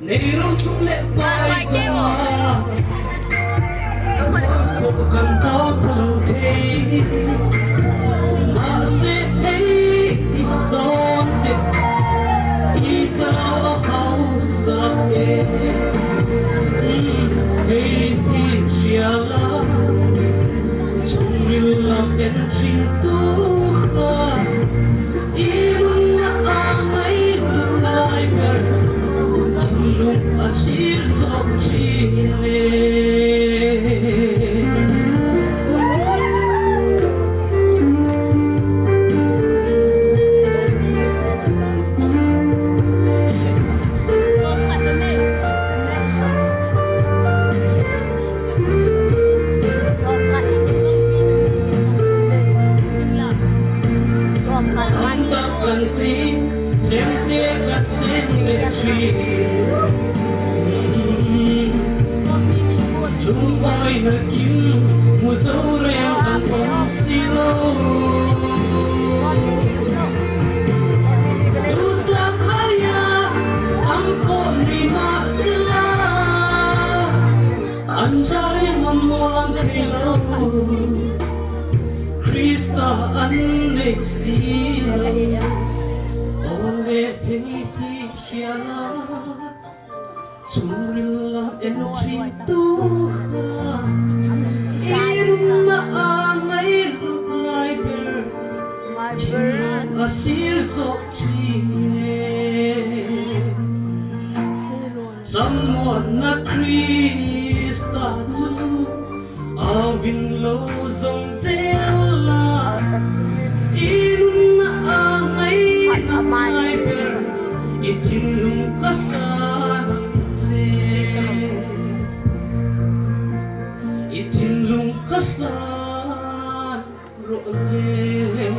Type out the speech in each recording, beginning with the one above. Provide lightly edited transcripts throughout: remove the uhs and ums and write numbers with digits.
Nero sulle paisa bukan tak berhenti masih zonde ikau sakit siapa sumrilah yang cinta ibunya amai mulai berjuluk asir sokcile. Lupai nakim muzore ang pastilo Dusa kaya ang ponima sila Anjay mamuang sila Krista anesila Ole peniti siyala Sumrilah energi Tuhan Irna angay luklay Akhir sok chine Someone na Krista zu Awin lo zong zela Irna angay luklay Itinong kasana Itinlong kasan ro'le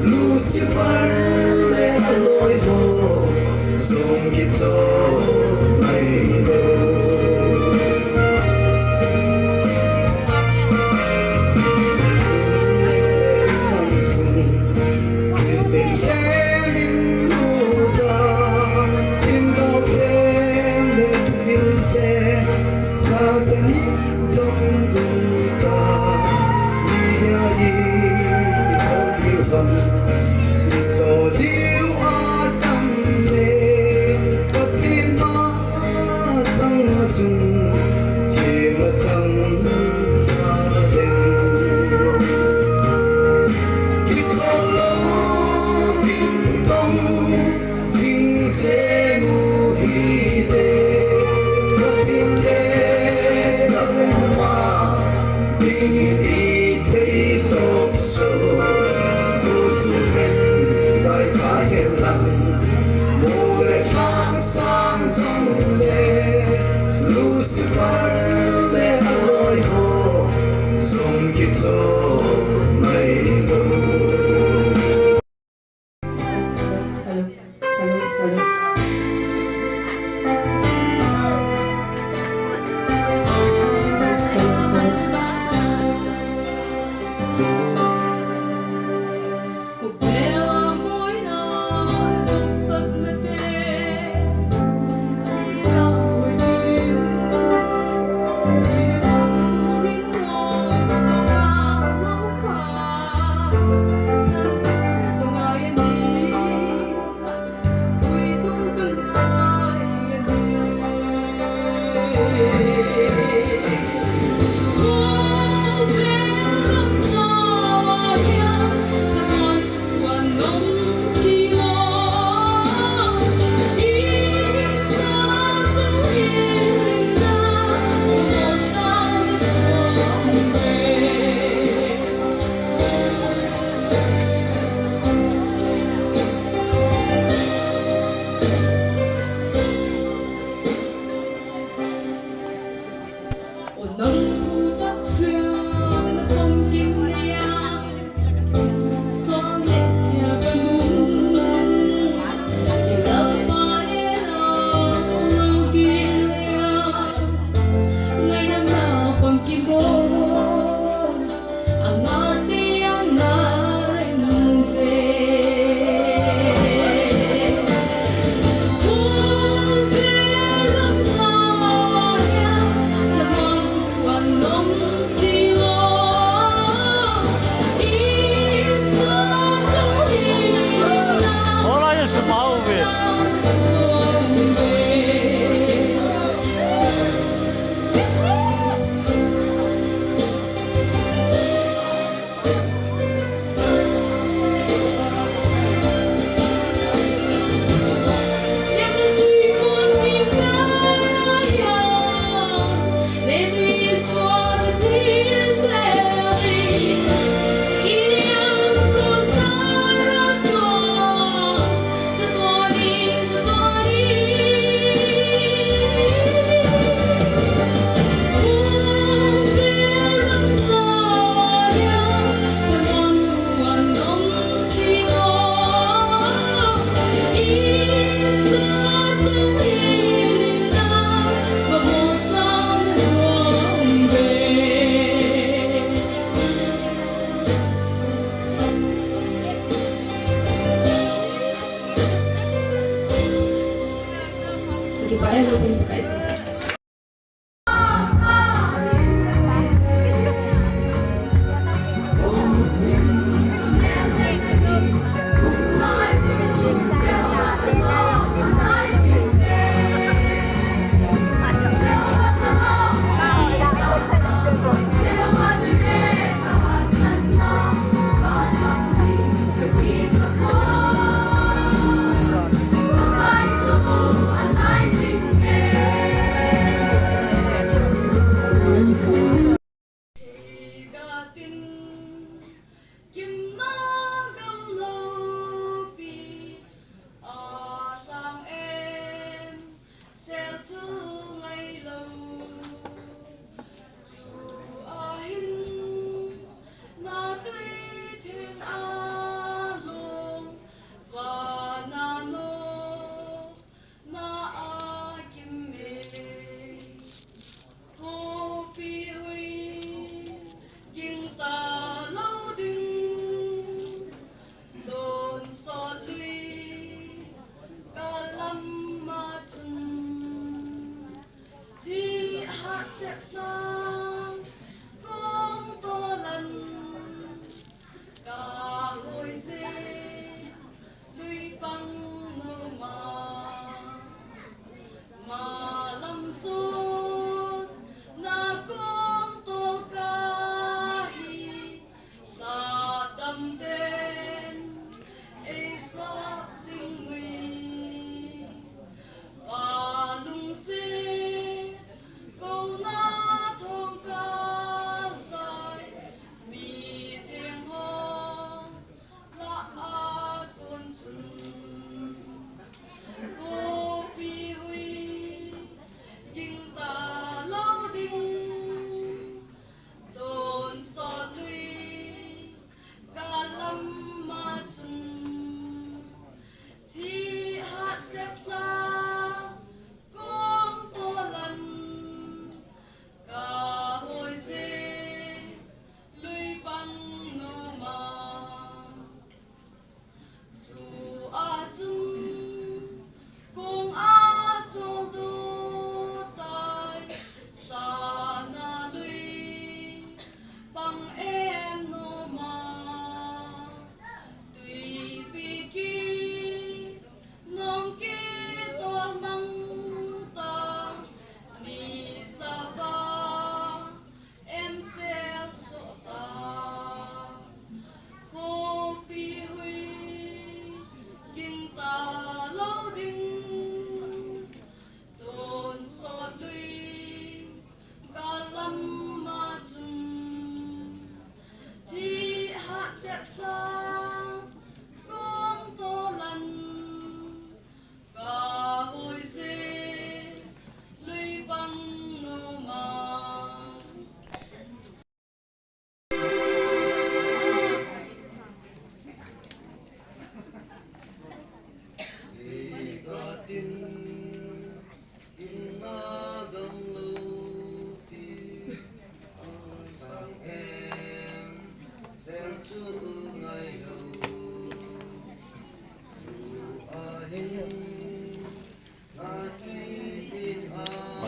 Lucifer le aloy ho song kitso mai do Hãy subscribe em luôn mình phải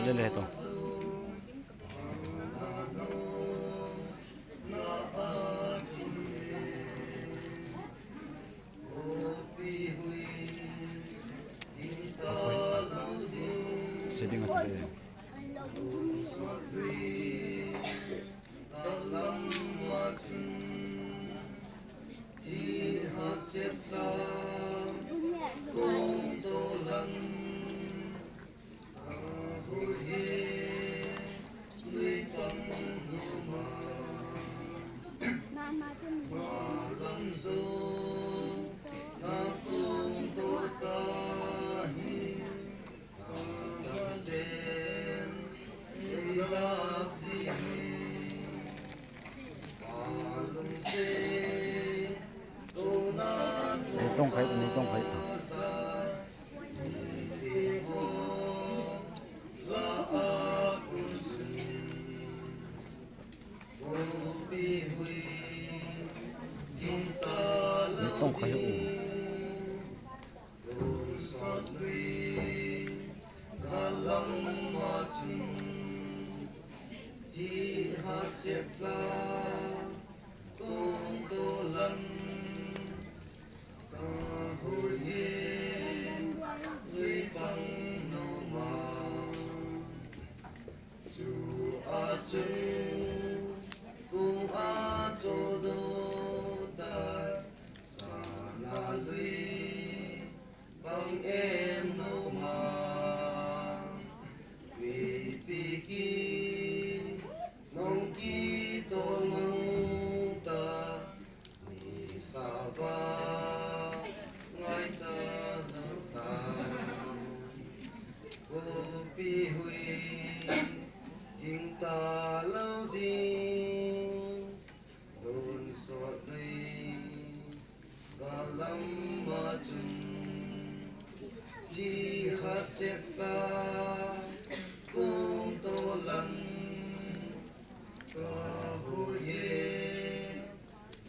Boleh itu. Sedih nggak sedih? Itong kahit ano, itong kahit ano. Itong kahit ano. xếp la công tô lần ta hồi duyên với bằng nô mà dù a chung cùng a cho đô ta sa na lui bằng em nô mà vì bị kỳ nông kỳ tô mong ta ni sa ba ngay ta nông ta ô bi hui hình ta lâu đi đồn sọt đi cả lắm mà chung chỉ hát xếp ca cùng tô lần cả hồ ye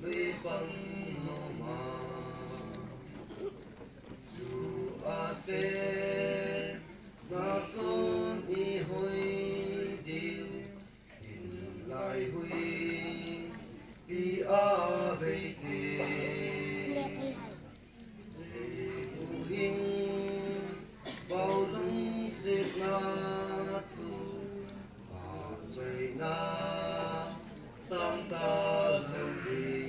mấy bằng nô mà dù a tê na con y hoi điều hình lại hui bi a bê tê bao lung xếp na thu và trời na tăng ta lâu đi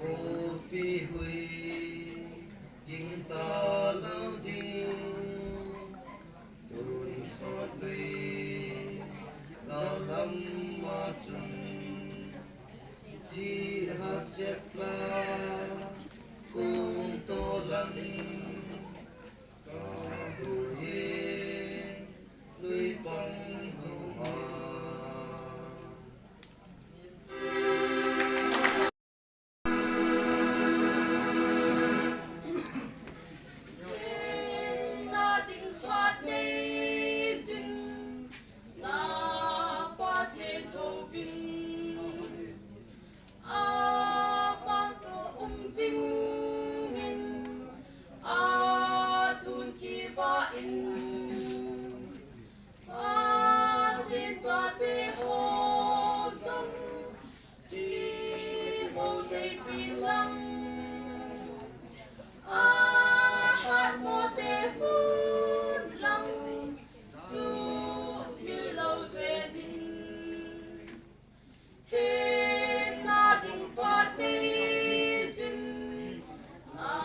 ô bi hui kinh ta lâu đi đồn xót đi cao lắm mà chung chỉ hát xếp la cùng tô lần cả hồ ye lưới băng hồ mà na ding phát nay dinh na phát thế thâu vinh a phát tô dinh min a thun ki va in a tin cha te ho sông đi ho te pi lăng a hát mô tê hôn lăng su như lâu dê đình thế na đình phát đi dinh na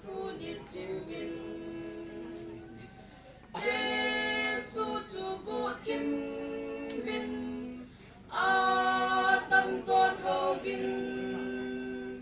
thu nhiệt chinh vinh dê su chu gu kim vinh a tâm giòn hậu vinh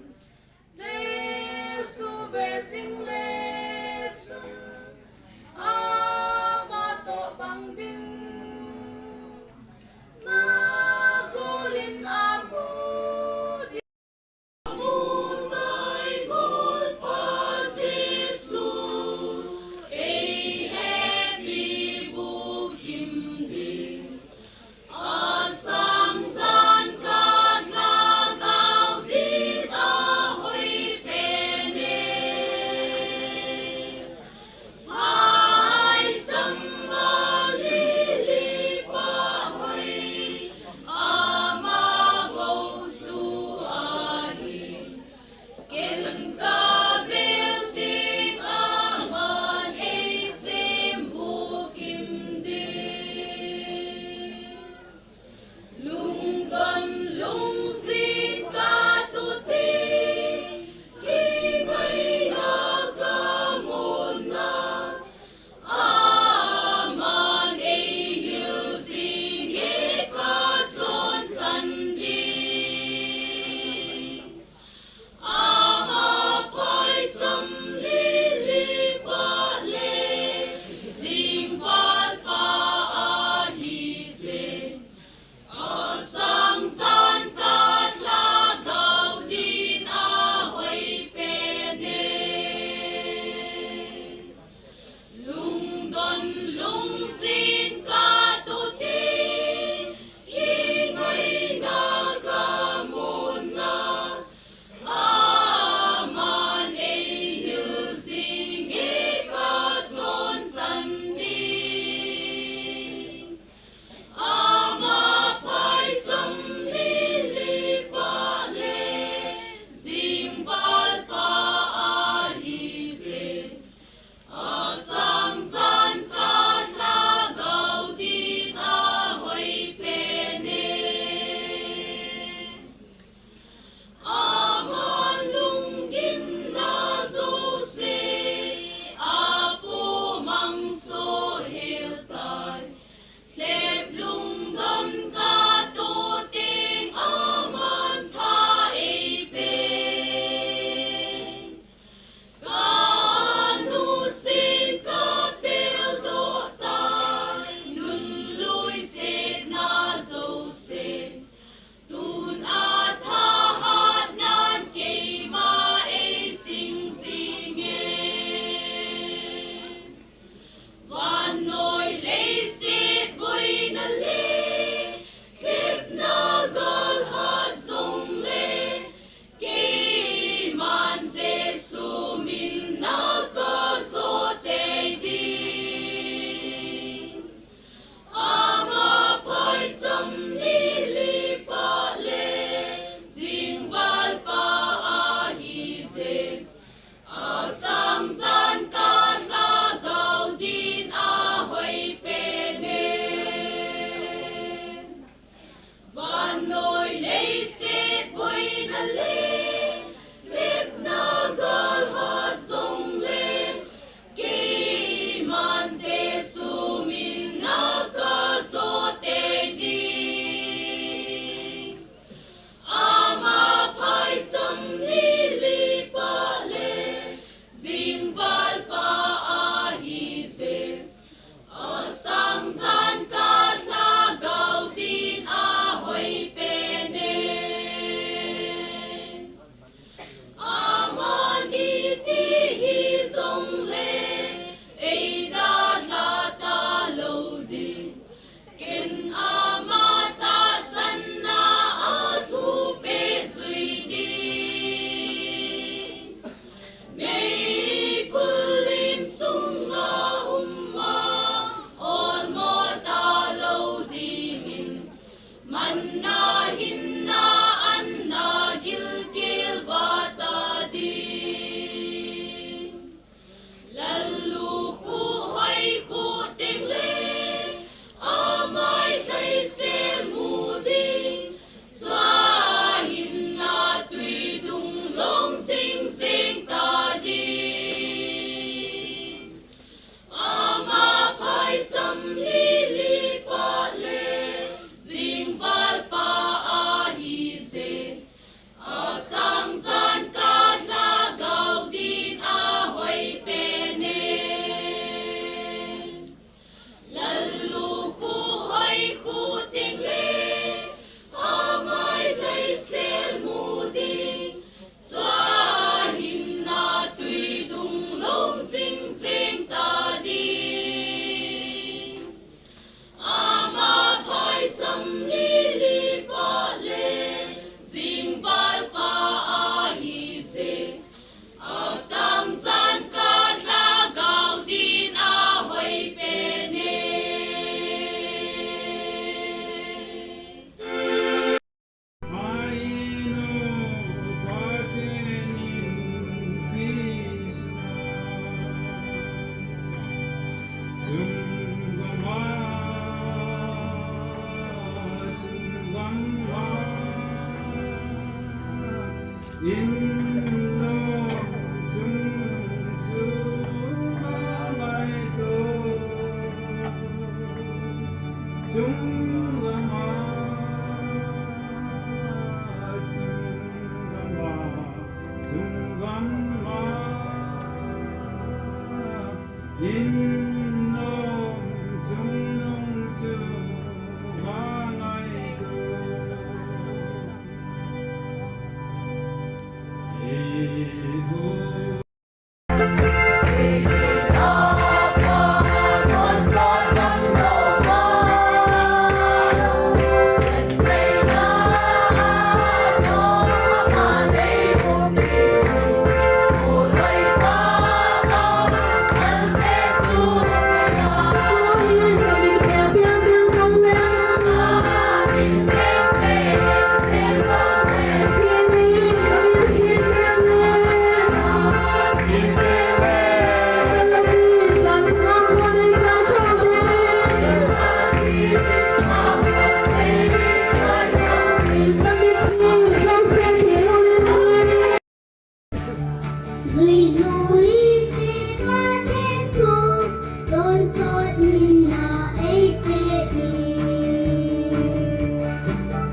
in nông chung nông chư hoa ngày tu Duy duy đi mà thiên thu tôn sốt nhìn na ấy kê đi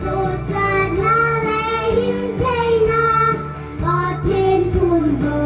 sốt ra na lệ hiểm thế na ba thiên thun bờ